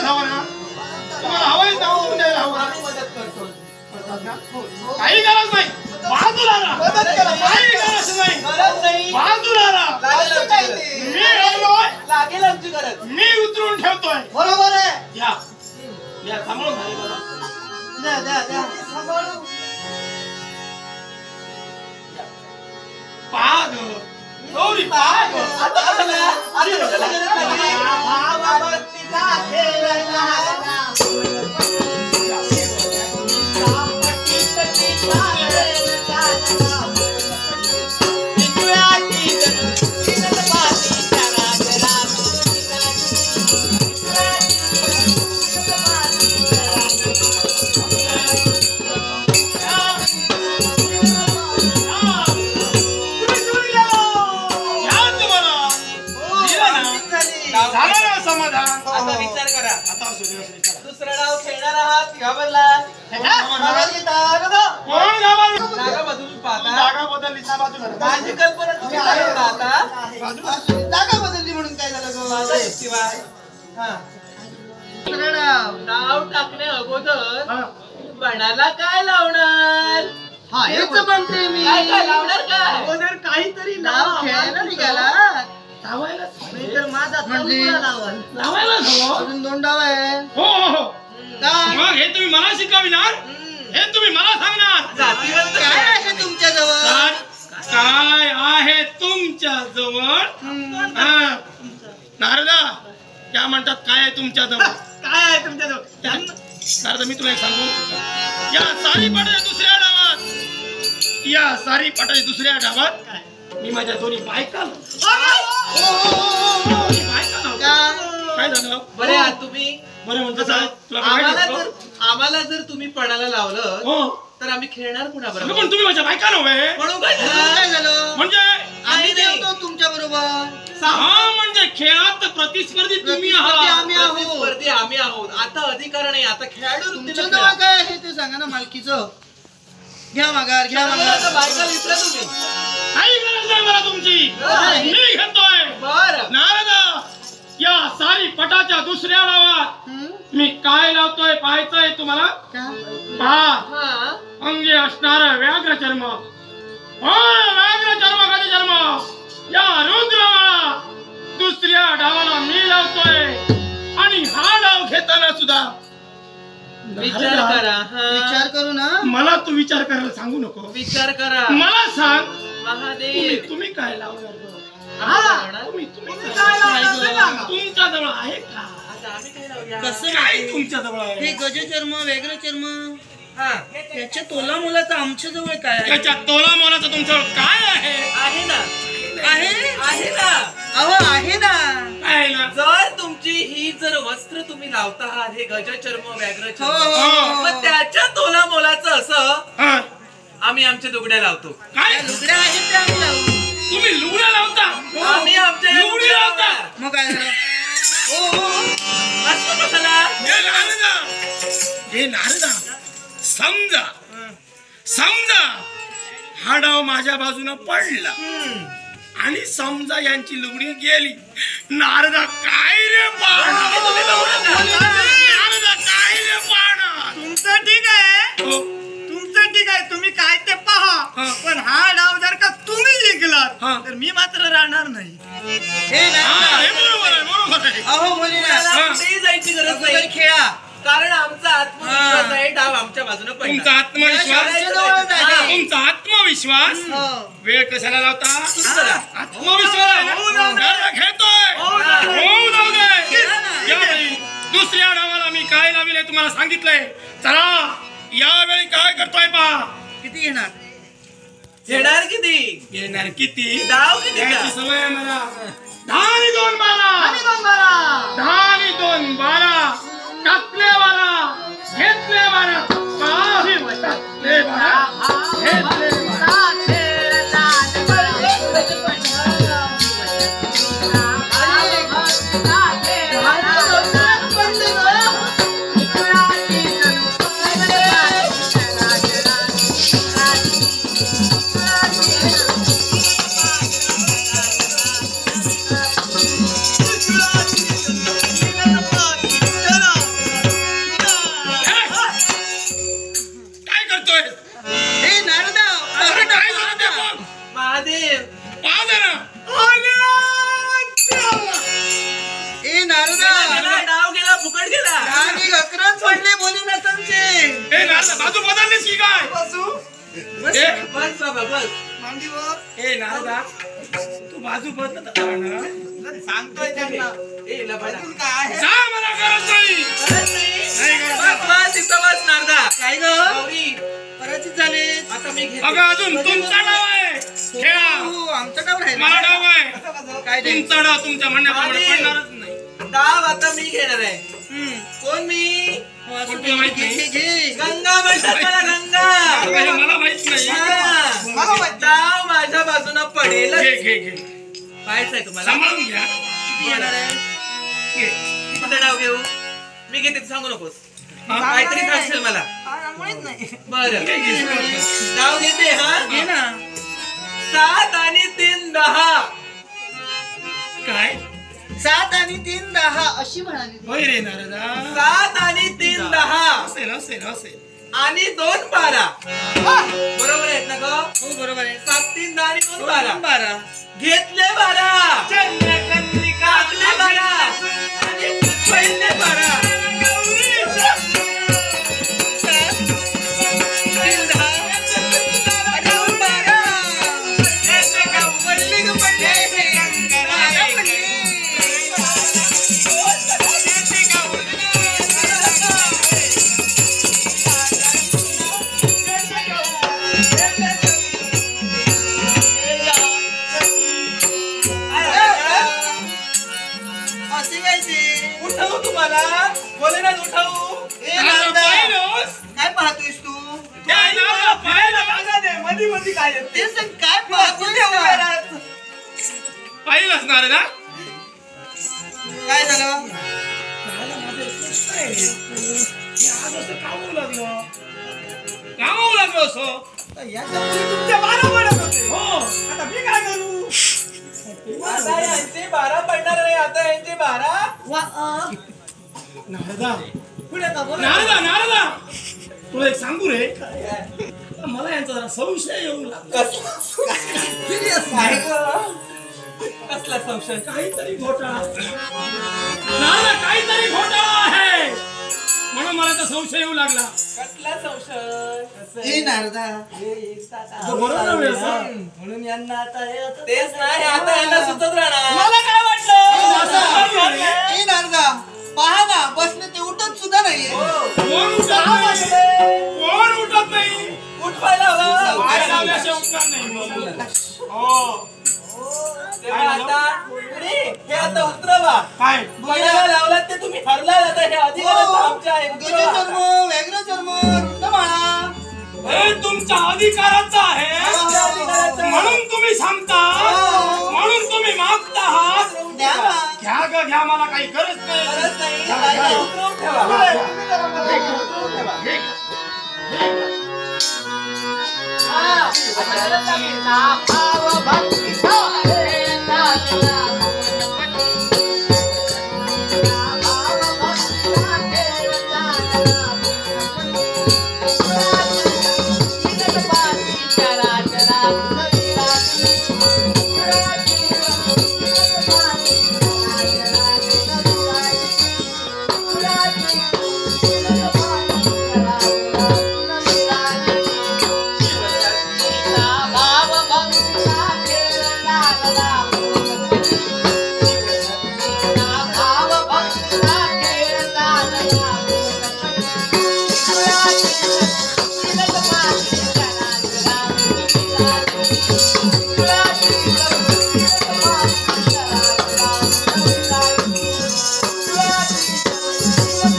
हवं ना? तुम्हाला हवंय जाऊन द्यायला हवं. मदत करतो. काही गरज नाही. बाजूला राहा. काही गरज नाही. गरज नाही. बाजूला राहा. मी आलोय. लागेल आमची गरज. मी उतरून ठेवतोय. बरोबर आहे. या या सांभाळून झाले बघा. द्या द्या द्या सांभाळू. पाग गौरी पाग. आता कशाला? आता कशाला गरज लागली? भावाभक्तीचा खेळ लागला. आता विचार करा. आता दुसरा डाव खेळणार आहात घाबरला. जागा बदलून पाहता. जागा बदलली ना बाजूला. माझी कल्पना तुम्ही लावता आता. जागा बदलली म्हणून काय झालं माझा युक्तिवाद. हा. दुसरा डाव टाकणे अगोदर बनाला काय लावणार? हेच म्हणते मी. काय काय लावणार काय? अगोदर काहीतरी नाव खेळायला निघाला. नाही तर माझा तंबूला लावाल. लावायलाच हवं. अजून 2 डाव आहे. हो हो हो. काय मग हे तुम्ही मला शिकविणार. हे तुम्ही मला सांगणार. जातीवंत काय आहे तुमच्या जवळ? काय आहे तुमच्या जवळ? नारदा क्या म्हणतात काय आहे तुमच्या जवळ? काय आहे तुमच्या जवळ? नारदा मी तुला एक सांगू. या सारी पाटाच्या दुसऱ्या डावात मी माझ्या दोन्ही बायका काय झालं? बरे आहात तुम्ही? बरं म्हणतो साहेब तुला आम्हाला जर तुम्ही पणाला लावलं हो तर आम्ही खेळणार कुणा बरोबर? पण तुम्ही माझ्या बायका नव्हे. म्हणून काय काय झालं? म्हणजे आम्ही जेवतो तुमच्या बरोबर. हा म्हणजे खेळात प्रतिस्पर्धी तुम्ही आहात. प्रतिस्पर्धी आम्ही आहोत. आता अधिकार नाही. आता खेळाडू तुमच्या जवळ काय आहे ते सांगा ना मालकीचं. घ्या माघार घ्या माघार. बायका विसरा तुम्ही. काही गरज नाही मला तुमची. मी घेतोय. बरं नारदा या सारी पटाच्या दुसऱ्या डावात मी काय लावतोय पाहायचंय तुम्हाला. पहा हा अंगी असणार व्याघ्र चर्म. व्याघ्र चर्म या रुद्रमाळा दुसऱ्या डावाला मी लावतोय. आणि हा डाव घेताना सुद्धा विचार करा. विचार करू ना. मला तू विचार करायला सांगू नको. विचार करा. मला सांग महादेव तुम्ही काय लावणार? तुम्ही तुमच्या जवळ आहे का? आम्ही काय लावूया? कसं काय तुमच्या जवळ आहे? हे गजचर्म व्याघ्र चर्म त्याच्या तोला मुलाचं आमच्या जवळ काय आहे? त्याच्या तोला मोलाचं तुमच्याजवळ काय आहे? आहे ना. आहे ना. अहो आहे ना. काय ना? जर तुमची ही जर वस्त्र तुम्ही लावता आहात हे गजचर्म व्याघ्र हो, चर्म मग त्याच्या तोला मोलाचं असं आम्ही आमच्या लुगड्या लावतो. काय लुगड्या आहेत त्या आम्ही लावू. तुम्ही लुगड्या लावता? आम्ही आमच्या लुगडी लावता? मग काय झालं? असं कशाला? हे नारदा समजा हा डाव माझ्या बाजूने पडला आणि समजा यांची लुगडी गेली. नारदा काय रे पाहणार? नारदा काय रे पाहणार? तुमचं ठीक आहे. तुमचं ठीक आहे. तुम्ही काय ते पहा. पण हा डाव जर का तुम्ही जिंकलात तर मी मात्र राहणार नाही. हे बरोबर आहे. अहो मुलीला कुठेही जायची गरज नाही. खेळा. कारण आमचा आत्मविश्वास आहे डाव आमच्या बाजूने तुमचा आत्मविश्वास वेळ कशाला लावता? आत्मविश्वास खेळतोय. दुसऱ्या डावाला मी काय लाविले तुम्हाला सांगितलंय. चला यावेळी काय करतोय पहा. किती घेणार? घेणार किती? येणार किती? डाव किती? याची सवय आहे मला. 10 आणि 2 12. 10 आणि 2 12. टाकले 12. घेतले 12. काही टाकले 12. घेतले 12. गेला आणि घकरच पडले बोलू ना तुमचे ए नारदा बाजू बदललीस की काय बसू ए बस बाबा बस मांडीवर ए नारदा तू बाजू बदलत राहणार सांगतोय त्यांना ए लबाडा अजून काय जा मला गरज नाही खरंच नाही? नाही गरज. बस बस इथं बस नारदा काय ग गौरी पराचित झाले आता मी घेते अगं अजून तुमचा डाव आहे खेळा आमचा डाव राहिला मला डाव आहे काय ते? तुमचा डाव तुमच्या म्हणण्याप्रमाणे आणि- पडणारच नाही डाव आता मी घेणार आहे हम्म. कोण मी हो, असं पण तुला माहित घे, नाही? घे, घे. गंगा म्हणतात मला गंगा अगं, हे मला माहित नाही मला माहित नाही. डाव माझ्या बाजूनं पडेल घे घे घे पाहायचं आहे तुम्हाला सांभाळून घ्या किती येणार आहे घे. किती डाव घेऊ मी घेते तू सांगू नकोस हा? काहीतरी सांगशील मला काय माहित नाही बरं घे, घे, सुरुवात कर. डाव घेते हा घे ना 7 आणि 3 10 काय 7 आणि 3 10 अशी म्हणाली ती. होय रे नारदा 7 आणि 3 10 असेल असेल असेल आणि 2 12 बरोबर आहेत ना ग हो बरोबर आहे 7 3 10 आणि 2 12 12 घेतले 12 टाकले 12 आणि पहिले 12 असे काय ते? उठवू तुम्हाला बोले ना उठवू ए, नारदा, नारदा, पाहिलंस? काय पाहतोयस तू ए, नारदा, पाहिलं? मधी मधी काय येते? ते सांग, काय पाहतोयस कुठे उभे का? राहत? पाहिलंस नारदा काय झालं कामावू लागलो असं याच्या पूर्वी तुमच्या 12 पडत होते हो आता मी काय करू आता यांचे 12 पडणार नाही आता यांचे 12 नारदा पुढे का बोला नारदा नारदा तुला एक सांगू रे मला यांचा जरा संशय येऊ लागला काय ग? कसला संशय काहीतरी घोटाळा नारदा काहीतरी घोटाळा आहे म्हणून मला तर संशय येऊ लागला कसला संशय ए नारदा तो बरोबर आहे असा. म्हणून यांना आता हे आता- तेच नाही आता यांना सुचत राहणार मला काय ए, वाटलं ए नारदा पहा ना बसले ते उठत सुद्धा नाहीये कोण उठत नाही कोण उठत नाही उठवायला हवं पाय लावल्याशिवाय उठणार नाही हो तेव्हा आता अरे, हे आता उतरवा काय बघायला लावलात ते तुम्ही हरलात आता हे अधिकार आता आमचे आहे उतरवा आता. गजचर्म व्याघ्रचर्म रुंडमाळा हे तुमच्या अधिकाराचा आहे आमच्या अधिकाराचं आहे. म्हणून तुम्ही सांगता म्हणून तुम्ही मागता आहात द्या ना. घ्या ग घ्या मला काही गरज नाही गरज नाही घ्या, काय घ्या. नाही, उतरवून ठेवा तुम्ही जरा मला उतरवून ठेवा. हे घ्या.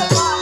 Bye.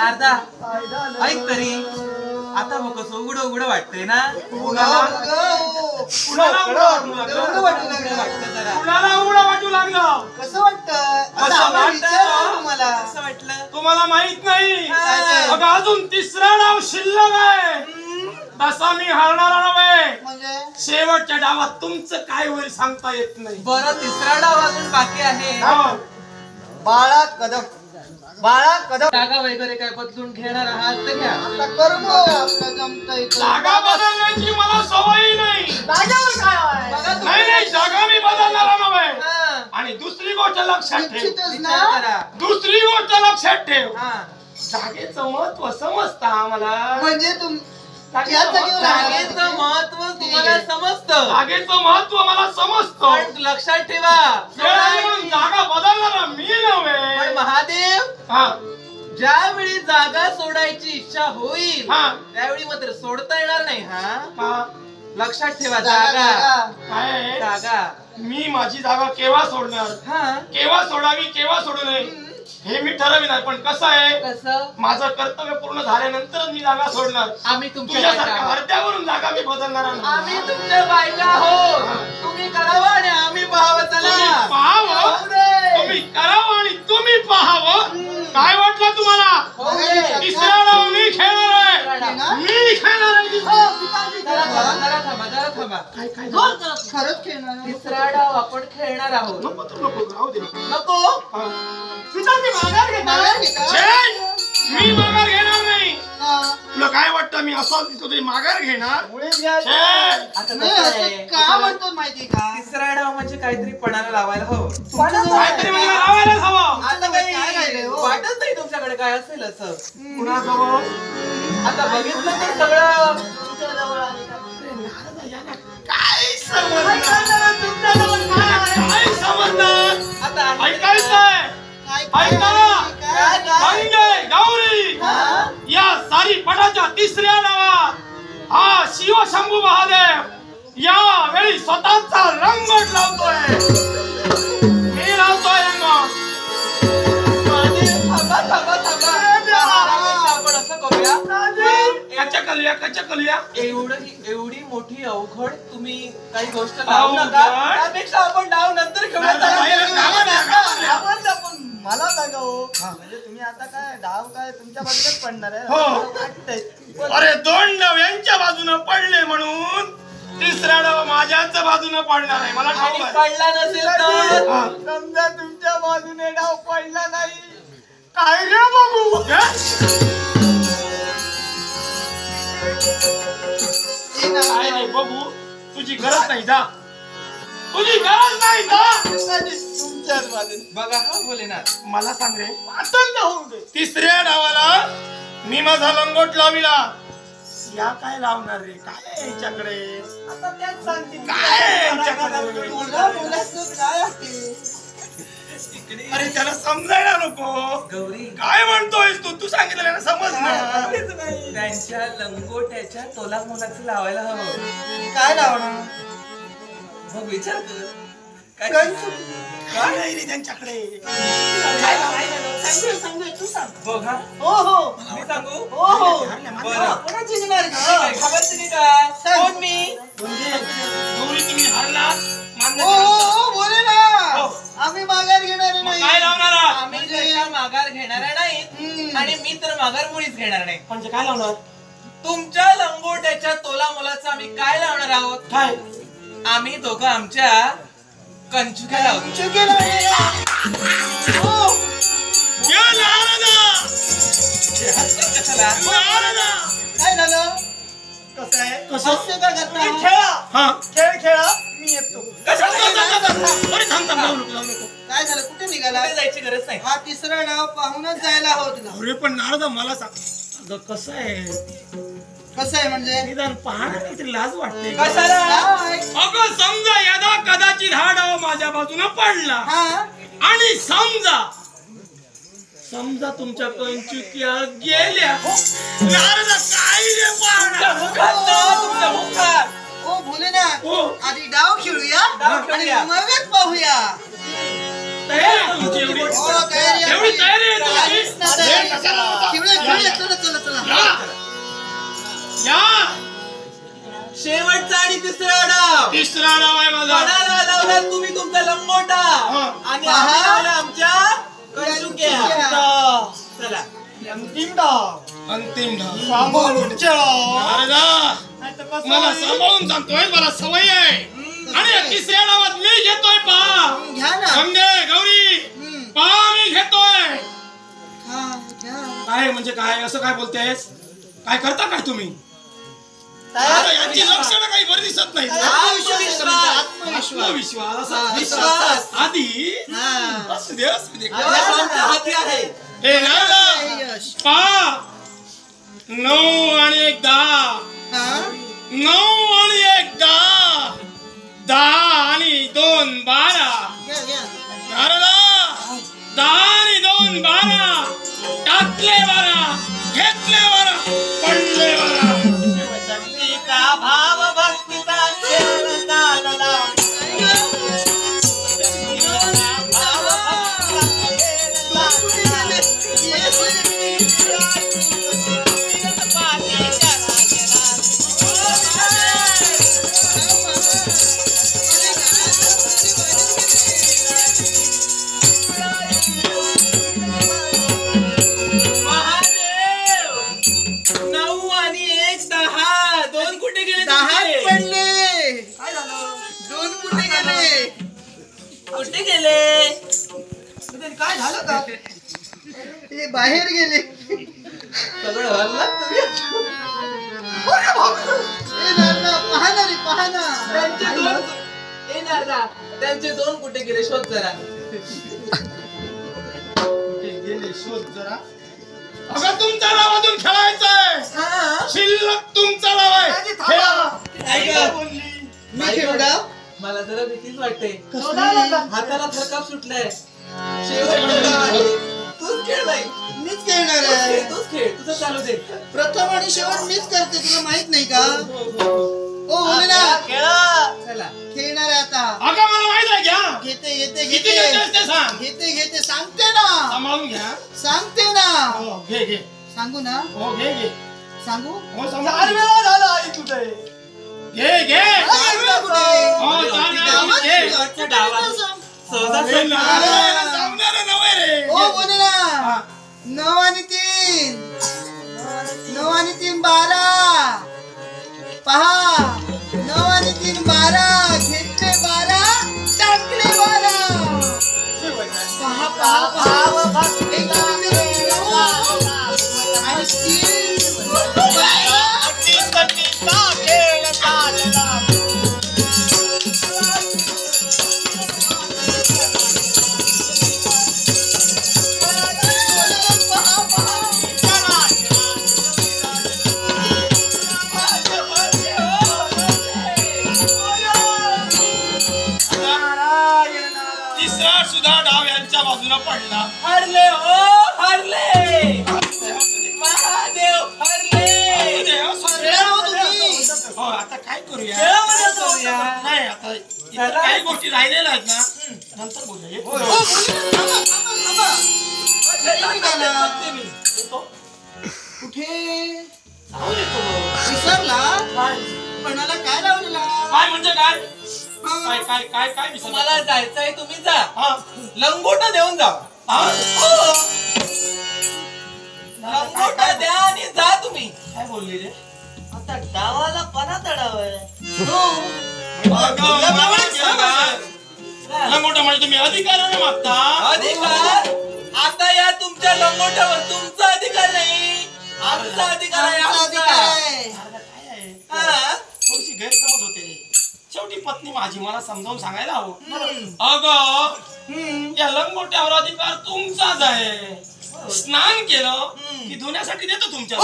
नारदा ऐक तरी आता मग कसं उघडं उघडं वाटतंय ना कुणाला उघडं वाटू लागलं? कसं वाटतं तुम्हाला कसं वाटलं तुम्हाला माहित नाही काय? अगं अजून तिसरा डाव शिल्लक आहे. तसा मी हरणारा नव्हे. म्हणजे शेवटच्या डावात तुमचं काय होईल सांगता येत नाही. बरं तिसरा डाव अजून बाकी आहे हो. बाळा कदम जागा वगैरे काय बदलून घेणार आहात तर घ्या आता कर्म आपलं जमतंय जागा बदलण्याची मला सवयी नाही. जागेवर काय आहे? बघा तुम्ही. नाही जागा मी बदलणारा नव्हे. हा. आणि दुसरी गोष्ट लक्षात ठेव. निश्चितच विचार ना. करा. दुसरी गोष्ट लक्षात ठेव. हा. जागेचं महत्व समजतं आम्हाला. म्हणजे तुम जागेचं महत्व तुम्हाला समजतं जागेचं महत्व मला समजतं. पण लक्षात ठेवा वेळाने म्हणून जागा बदलणारा मी पण नव्हे. महादेव हा ज्यावेळी जागा सोडायची इच्छा होईल हा. त्यावेळी मात्र सोडता येणार नाही हा हा. लक्षात ठेवा जागा काय आहे? जागा मी माझी जागा केव्हा सोडणार, हा केव्हा सोडावी, केव्हा सोडू नये हे मी ठरविणार. पण कसं आहे, कसं माझं कर्तव्य पूर्ण झाल्यानंतर मी जागा सोडणार. आम्ही तुमच्या बायका तुझ्यासारख्या आहोत. अर्ध्यावरून जागा मी बदलणार नाही. आम्ही तुमच्या बायका आहोत तुम्ही करावं आणि आम्ही पाहावं तुम्ही चला पाहावं, होऊ दे. तुम्ही करावं आणि तुम्ही पाहावं. काय वाटलं तुम्हाला? होऊ दे. तिसरा डाव मी खेळणार आहे. मी खेळणार आहे. जरा थांबा जरा थांबा खरंच खेळणार तिसरा डाव आपण खेळणार आहोत नको तर नको, राहू दे. नको हा. माघार घेता? छे! मी माघार घेणार नाही. हा. तुला काय वाटतं मी असा दिसतो तरी माघार घेणार? मुळीच घ्या. छे! आता नाही, कसं असं आहे? का म्हणतो माहिती का? तिसरा डाव म्हणजे काहीतरी पणाला लावायला हवं काहीतरी मला लावायलाच हवं. आता काय राहिलंय, हो? वाटत नाही तुमच्याकडे काय असेल असं कुणाजवळ? आता बघितलं तर सगळं तुमच्या जवळ आले का? काय समजणार? काय समजणार? आता ऐकायचंय? काय ऐका! काय गंगे गौरी या सारी पटाच्या तिसऱ्या नावात हा शिव शंभू महादेव या वेळी स्वतःचा रंगोट लावतोय. मी लावतोय रंगोट. थांबा थांबा थांबा आपण असं करूया कचकलूया एवढी मोठी अवघड तुम्ही काही गोष्ट लावू नका अवघड? त्यापेक्षा आपण डाव नंतर खेळूया आता बाहेर गावात या, गावात या. आपण मला सांगा हो म्हणजे तुम्ही आता काय डाव काय तुमच्या बाजूलाच पडणार आहे हो. असं वाटतंय. पण अरे दोन डाव यांच्या बाजूनं पडले म्हणून तिसरा डाव माझ्याच बाजूनं पडणार आहे. मला ठाऊक आणि आहे. पडला नसेल तर हा. समजा तुमच्या बाजूने डाव पडला नाही काय रे बघू काय नाही बघू, तुझी गरज नाही जा. तुझी गरज नाही जा. तुमच्याच बाजूने बघा हा भोलेनाथ मला सांग रे, आतंक होऊ दे. तिसऱ्या डावाला मी माझा लंगोट लाविला. या काय लावणार रे? काय आहे याच्याकडे? आता त्याच सांगतील. काय आहे यांच्याकडे? तुला बोलायचं काय आहे? अरे त्याला समजायला नको. गौरी काय म्हणतोयस तू? तू सांगितलं ना समज ना. त्यांच्या लंगोट्याच्या तोला मोलाचं लावायला हवं काय लावणार मग विचार कर काय काय नाही रे त्यांच्याकडे. तू सांग बघ हा हो हो मी सांगू हो हो बरं कोणा जिंकणार काय का? घाबरते की का कोण मी म्हणजे गौरी तुम्ही हारला मान्य हो करायचं. हो बोले ना हो. आम्ही माघार घेणार मग नाही काय लावणार आहात? आम्ही कशा माघार घेणाऱ्या नाहीत आणि मी तर माघार मुळीच घेणार नाही म्हणजे काय लावणार? तुमच्या लंगोट्याच्या तोला मोलाचं आम्ही काय लावणार आहोत काय? आम्ही दोघं आमच्या कंचुक्या लावतो चुकी नाही. हो. या नारदा! कशाला नारदा! काय झालं कसं आहे कसं? हास्य का करता? तुम्ही खेळा. हा. खेळा मी येतो कशाला? अरे थांब थांब, लावू नको, लावू नको. काय झालं कुठे निघाला कुठे जायची गरज नाही हा तिसरा डाव पाहूनच जायला हवं तुला अरे पण नारदा मला सांग, अगं कसं आहे, कसं आहे म्हणजे निदान पाहणं काहीतरी लाज वाटते. कशाला काय? अगं समजा यदा कदाचित हा डाव माझ्या बाजूने पडला हा आणि समजा तुमच्या कंचुक्या गेल्या, नारदा काय रे तुमच्या पाहणार? मुखात ना, तुमच्या मुखात भोलेनाथ हो. आधी डाव खेळूया डाव आणि खेळूया. मगच पाहूया तयार तयारी आहे तुमची एवढी? एवढी तयारी आहे तुमची? लेट कशाला होता? या शेवटचा आणि तिसरा डाव. तिसरा डाव आहे माझा. कोणाला लावला तुम्ही तुमचा लंगोटा आणि आम्ही लावला आमच्या कणचुक्या. चला अंतिम डाव. अंतिम डाव. सांभाळून खेळा. नारदा, नाहीतर कसं मला होईल? सांभाळून सांगतोय, मला सवय आहे. आणि या तिसऱ्या डावात मी घेतोय पहा. घ्या ना. गंगे गौरी पहा, मी घेतोय. काय म्हणजे काय असं काय बोलतेस? काय करता काय तुम्ही? आता यांची लक्षणं काही बरी दिसत नाही. आत्मविश्वास आधी असू दे, असू दे. हाती आहे. हे नारदा, पहा 9 आणि 1 10. 9 आणि 1 10. 10 आणि 2 12. नारदा, 10 आणि 2 12. टाकले 12, घेतले 12, पडले 12. भक्तीचा भाव भक्तीचा खेळ चालला. कुठे गेले? काय झालं का? ते बाहेर गेले. सगळं हरलं तुम्ही. पाहना. त्यांचे दोन कुठे गेले शोध जरा. गेले शोध जरा. अगं तुमचा डाव अजून खेळायचाय. शिल्लक तुमचा डाव आहे. खेळा. मी खेळू डाव. मला जरा भीतीच वाटते. हाताला थरकाप सुटलाय. शेवटचा डाव आहे. तूच खेळ बाई. मीच खेळणार आहे. तूच खेळ. तुझं चालू दे. प्रथम आणि शेवट मीच करते, तुला माहित नाही का? ओ मुलीला चला खेळणार आहे आता. अगं मला माहित आहे. घ्या. घेते किती घेतेस ते सांग. घेते सांगते ना. सांभाळून घ्या. सांगते ना. हो, घे. सांगू ना. हो, घे. सांगू. हो, सांभाळून घे. झाला आई तुझे. घे. हो, चालेल. घे. सहजा सांगणार नव्हे रे. ओ मुलीला 9 आणि 3. 9 आणि 3 12. पहा 9 आणि 3 12. घेतले 12, टाकले 12. पहा. एक आणि तिसरा सुद्धा डाव यांच्या बाजूला पडला. हरले हो हरले. महादेव हरले. हो, आता काय करूया? खेळामध्ये करूया. नाही, आता इथं काही गोष्टी राहिलेल्या आहेत ना, नंतर बोलूया. कुठे विसरला? कोणाला काय लावलेला? काय म्हणजे काय? काय विसरला? तुम्हाला जायचंय तुम्ही जा. हा. लंगोटा देऊन जा. हा? लंगोटा द्या आणि जा तुम्ही. काय बोलली रे? आता डावाला पणा तडावय. लंगोटा म्हणजे तुम्ही अधिकाराने मागता. अधिकार आता या तुमच्या लंगोट्यावर तुमचा अधिकार नाही, आमचा अधिकार आहे. आमचा अधिकार आहे. हा? थोडीशी गैरसमज होते रे. शेवटी पत्नी माझी, मला समजावून सांगायला हवं. अगं या लंगोट्यावर अधिकार तुमचाच आहे. स्नान केलं की धुण्यासाठी देतो तुमच्या.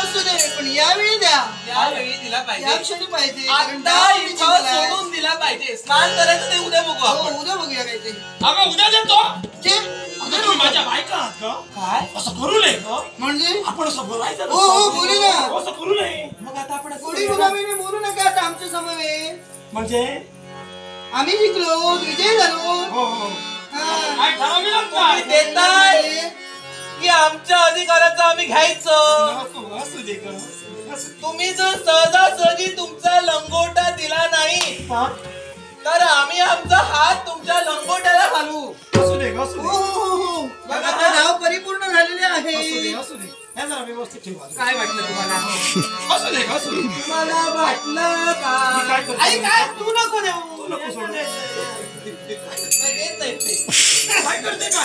असू दे, पण यावेळी द्या. यावेळी दिला पाहिजे. या क्षणी पाहिजे. आता इथं सोडून दिला पाहिजे. स्नान करायचं ते उद्या बघू आपण. उद्या बघूया काय ते. अगं उद्या देतो. उद्या तुम्ही माझ्या बायका आहात का? काय असं करू नये का? म्हणजे आपण असं बोलायचं हो, हो, बोलू ना. असं करू नये. मग आता आपण कोणी गुलामीने बोलू नका आता आमच्या समोर. म्हणजे आम्ही जिंकलो, विजय झालो. हो हो हा. काय ठरवलं तुम्ही देताय की आमच्या अधिकाराचं आम्ही घ्यायचं. असू दे ग, असू दे. तुम्ही जर सहजासहजी तुमचा लंगोटा दिला नाही तर आम्ही आमचा हात तुमच्या लंगोट्याला घालू. असू दे ग, असू हो दे. हो हो बघा आता डाव परिपूर्ण झालेले असू दे आहे. असू दे हे जरा व्यवस्थित ठेवा. काय वाटलं तुम्हाला? असू दे ग, असू दे. तुम्हाला वाटलं मी का? काय करतो? आई काय तू नको देऊ. तू नको सोडू. नाही, देत नाही ते. काय करते का?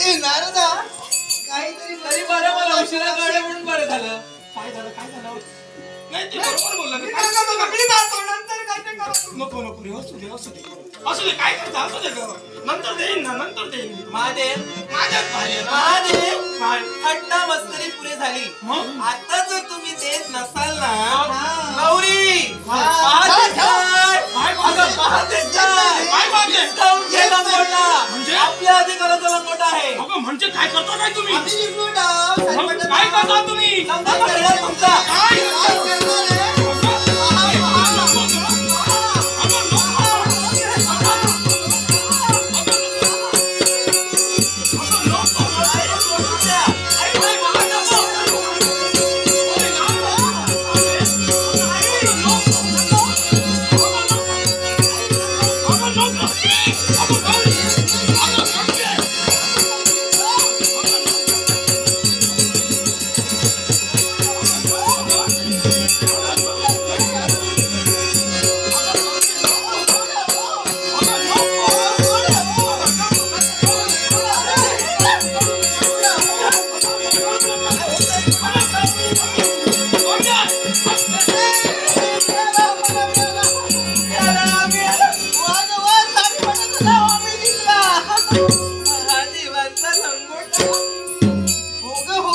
ए नारदा काहीतरी तरी बरं मला उशिरा कळलं म्हणून बरं झालं. काय झालं काय झालं? नाही ते बरोबर बोलला मी ग. काय करतो? मी जातो, नंतर काय ते करा. नको नको रे, असू दे असू दे असू दे. काय करता असू दे ग. नंतर देईन ना, नंतर देईन मी. महादेव माझ्यात भारी आहे ना. महादेव काय? थट्टा मस्करी पुरे झाली. मग? आता जर तुम्ही देत नसाल ना हा. गौरी हा. पाहतेच काय? काय पाहते? अगं, पाहतेच काय? काय पाहते? जाऊन घे लंगोटा. म्हणजे? आपल्या अधिकाराचा लंगोटा आहे. अगं म्हणजे काय करता काय तुम्ही? आम्ही जिंकलो डाव. मग साईबाबा काय करता तुम्ही? लंगोटा करणार तुमचा. काय? काय करणार आहे? महादेवाचा लंगोटा. हो ग हो.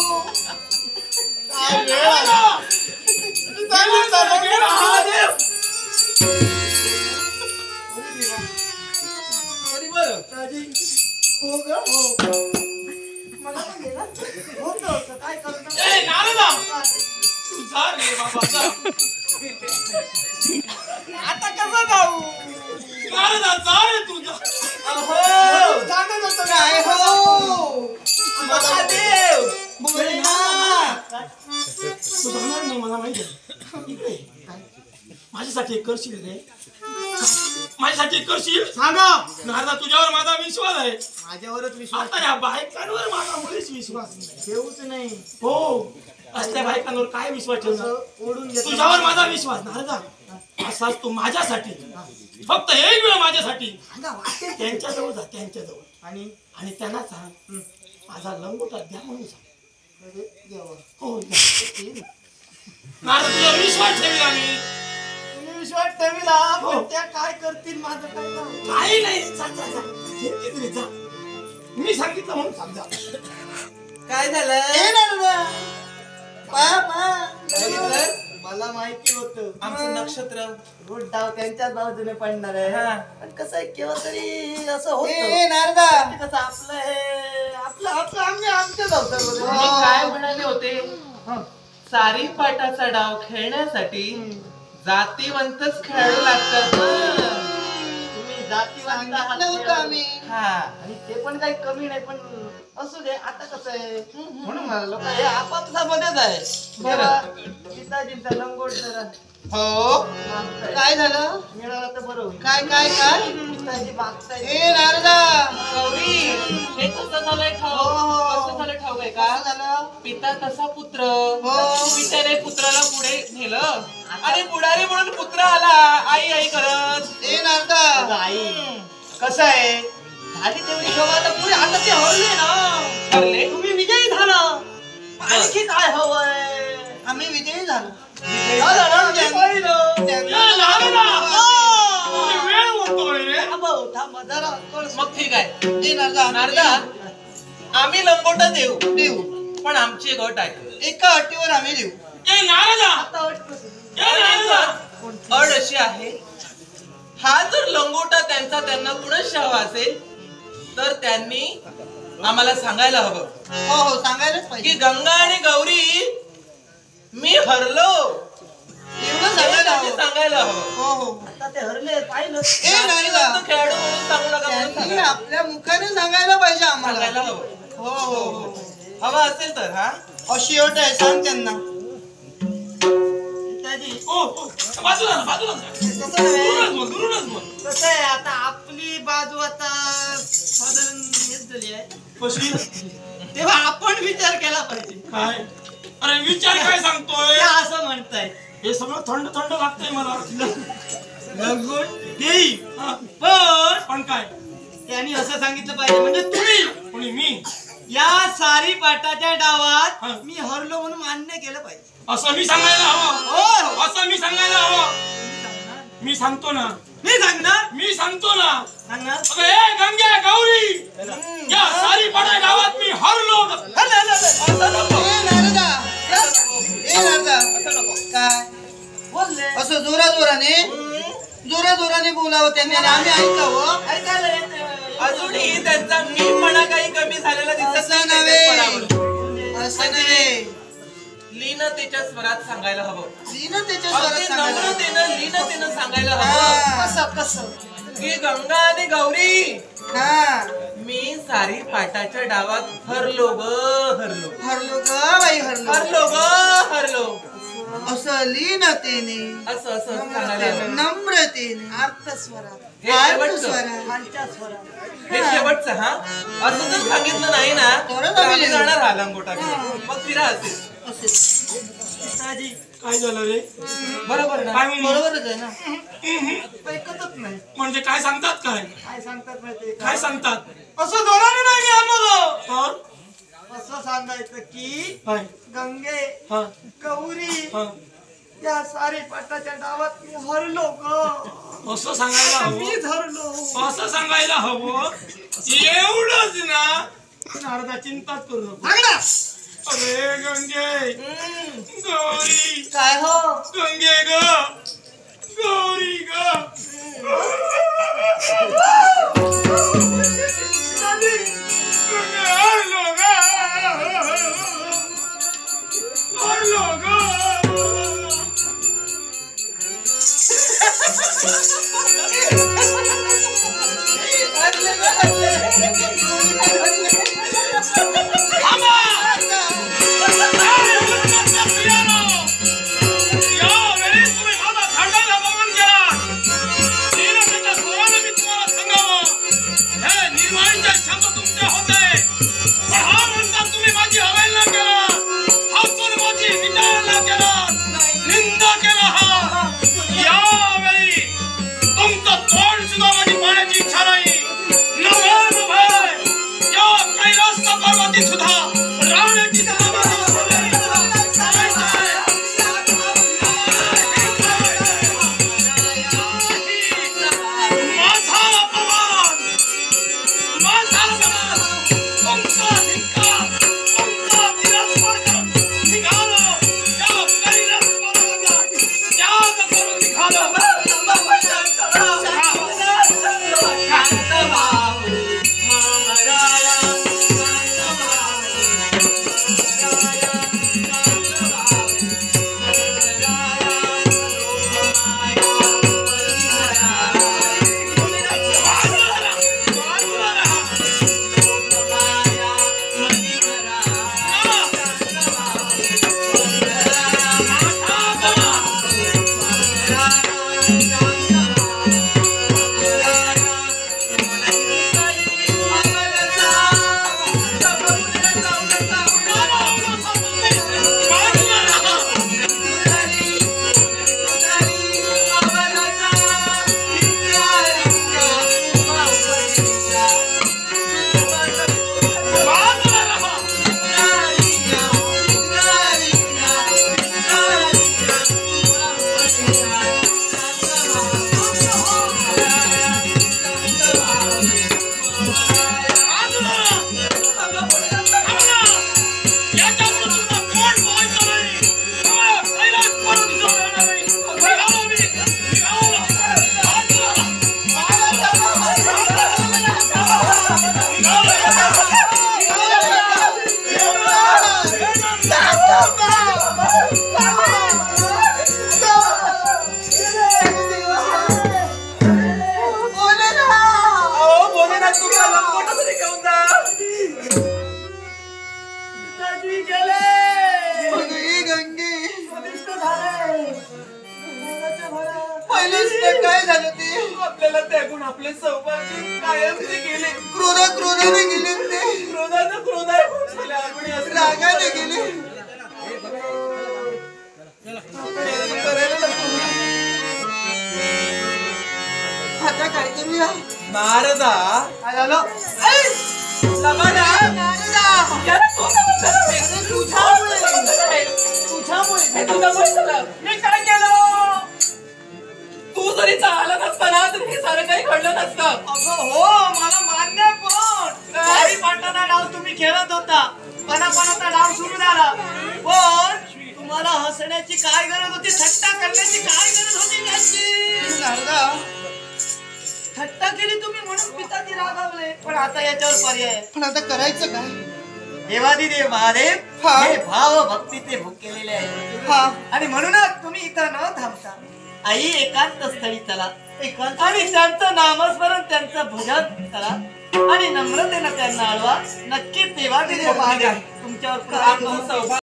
महादेव. तरी बरं. हो ग हो. मला पण दे ना. होतं होतं. काय करतो? ए, नारदा! तू जा रे बाबा, जा. आता कसं जाऊ? नारदा, जा रे तू, जा. अहो सांगत होतो मी. काय हो? महादेव. भोलेनाथ. तू जाणार नाही मला माहिती आहे. इकडे ये. माझ्यासाठी एक करशील रे? माझ्यासाठी एक करशील? सांगा. नारदा, तुझ्यावर माझा विश्वास आहे. माझ्यावरच विश्वास आता या बायकांवर माझा मुळीच विश्वास नाही. ठेवूच नाही. हो, असल्या बायकांवर काय विश्वास ठेवणार? ओढून घेतो. तुझ्यावर माझा विश्वास. नारदा, असाच तू माझ्यासाठी, फक्त एक वेळ माझ्यासाठी सांगा, वाटेल. त्यांच्याजवळ जा, त्यांच्याजवळ. आणि आणि त्यांना सांग माझा लंगोटा द्या म्हणून सांग. देवा. हो, द्या. नारदा, तुझ्यावर विश्वास ठेवी आम्ही. तुम्ही विश्वास ठेविला पण त्या काय करतील माझं काय काम? काही नाही, जा, जा, जा. घेतली तरी जा. मी सांगितलं म्हणून समजा. काय झालं? ए नारदा. पहा पहा. बघितलं? मला माहिती होतं आमचं नक्षत्र. रोड डाव त्यांच्याच बाजूने पडणार आहे. हा. पण कसं आहे केव्हा तरी असं होतं. ए नारदा. कसं आपलं हे आपलं आपलं आम्ही आमच्याच होतं. तुम्ही काय म्हणाले होते? सारी पाटाचा डाव खेळण्यासाठी जातीवंतच खेळायला लागतात ना. तुम्ही जातीवंत आहात सांगितलं होतं आम्ही. हा. आणि ते पण काही कमी नाही पण असू दे. आता कसं आहे म्हणून म्हणालो का हे आपापसामध्येच आहे. बरं. तेव्हा पिताजींचा लंगोट जरा हो. मागताय. काय झालं? मिळाला तर बरं होईल. काय काय काय? पिताजी मागताय. ए नारदा. गौरी, हे कसं झालंय ठाऊ? हो, हो. कसं झालं ठाऊ आहे का? काय झालं? पिता तसा पुत्र. हो. पित्याने पुत्राला पुढे नेलं आणि पुढारी म्हणून पुत्र आला आई आई करत. ए नारदा. अगं आई कसं आहे झाली तेवढी शोभा आता पुढे आता ते हरले ना. ठरले. तुम्ही विजयी झाला. आणखी काय हवंय? आम्ही विजयी झालो. झालं ना? मी पाहिलं. त्यांना- ए, नारदा! हो. तुम्ही वेळ होतोय रे. थांबा जरा कळ. मग ठीक आहे. ए नारदा. नारदा, आम्ही लंगोटा देऊ देऊ. पण आमची एक अट आहे. एका अटीवर आम्ही देऊ. ए, नारदा! आता वाटतं. ए, नारदा! अट अशी आहे, हा जर लंगोटा त्यांना कुणाच हवा असेल तर त्यांनी आम्हाला सांगायला हवं हो हो सांगायलाच की पाहिजे. गंगा आणि गौरी मी हरलो. एवढं सांगायला त्यांनी हवं. सांगायला हवं. हो हो. आता ते हरले पाहिलं ए नारदा, खेळाडू म्हणून सांगू नका म्हणून त्यांनी सांगा. आपल्या मुखाने सांगायला पाहिजे आम्हाला. सांगायला हवं. हो हो हो. हवा असेल तर हा अशी अट आहे, सांग त्यांना. त्याची बाजूला ना, बाजूला ना. दुरूनच बोल. कसं आहे आता आपली बाजू आता साधारण हेच झाली आहे कशी? तेव्हा आपण विचार केला पाहिजे काय? अरे विचार काय सांगतोय? ते असं म्हणताय हे सगळं थंड थंड लागतंय मला. लंगोट देई हा, पण पण काय? त्यांनी असं सांगितलं पाहिजे म्हणजे तुम्ही कोणी मी? या सारी पाटाच्या हा. डावात मी हरलो म्हणून मान्य केलं पाहिजे असं मी सांगायला हवं. हो असं मी सांगायला हवं. तुम्ही सांगणार मी सांगतो ना. मी सांगणार मी सांगतो ना. सांगणार अगं ए गंगे गौरी, या सारी पडा गावात मी हरलो. ए नारदा, ए नारदा, काय बोलले असं जोराने बोलावं त्यांनी आणि आम्ही ऐकावं. ऐकायला येतं. अजूनही त्यांचा मीपणा काही कमी झालेला दिसत असं नाही नव्हे, त्यांच्या स्वरावर. असं नव्हे. लीनतेच्या स्वरात सांगायला हवं. दीनतेच्या स्वरात अगदी सांगायला हवं. नम्रतेनं लीनतेनं सांगायला हवं हा. कसं कसं की गंगा आणि गौरी हा. मी सारी पाटाच्या डावात हरलो ग हरलो हरलो ग बाई, हरलो. हरलो ग हरलो असं लीनतेने, असं असं सांगायला हवं. नम्रतेने, अर्थस्वरात हे शेवटचं स्वरात. खालच्या स्वरात हे शेवटचं हा असं जर सांगितलं नाही ना थोडं तर आम्ही कमी जाणार हा लंगोटा घेऊन. मग फिरा असेल पिताजी काय झालं रे? बरोबर ना काय म्हणू? बरोबरच आहे ना. ऐकतच नाही म्हणजे काय सांगतात? काय काय सांगतात माहितीये का? काय सांगतात? असं जोराने नाही मी आम्हाला तर असं सांगायचं की काय? गंगे हा, गौरी हा. या सारी पाटाच्या डावात मी हरलो ग असं सांगायला हवं. मीच हरलो असं सांगायला हवं. एवढंच ना. नारदा चिंताच करू नको. सांग ना अरे गंगे गौरी, काय हो गंगे ग गौरी ग. गंगे हरलो ग, हरलो ग. काही केले ही गंगे अनिष्ट झाले. नवऱ्याच्या घरात पहिलीच काय झालं ते आपल्याला त्यागून आपले सौभाग्य कायमचे गेले. क्रोधाने गेले ते क्रोधानं क्रोधायहून झाले. आपण असं रागाने गेले करायला नको. आता काय करूया नारदा काय झालं लबाडा याला तो का म्हणतो? हे तुझ्यामुळे झालं. मी काय केलं तू जरी चालला नसताना तर हे सारं काही घडलं नसतं. अगं हो मला मान्य पण काही पाटाचा डाव तुम्ही खेळत होता पणापणाचा डाव सुरू झाला पण तुम्हाला हसण्याची काय गरज होती थट्टा करण्याची काय गरज होती त्यांची नारदा थट्टा केली तुम्ही म्हणून पिताजी रागावले पण आता याच्यावर पर्याय आहे. पण आता करायचं काय देवादिदेव महादेव हा. हे भाव भक्तीचे भुकेलेले आहे हा आणि म्हणूनच तुम्ही इथं न थांबता आई एकांत स्थळी चला एकांत आणि त्यांचं नामस्मरण त्यांचं भजन करा आणि नम्रतेनं त्यांना अळवा नक्कीच देवादिदेव महादेव तुमच्यावर कृपा करून सौभाग्य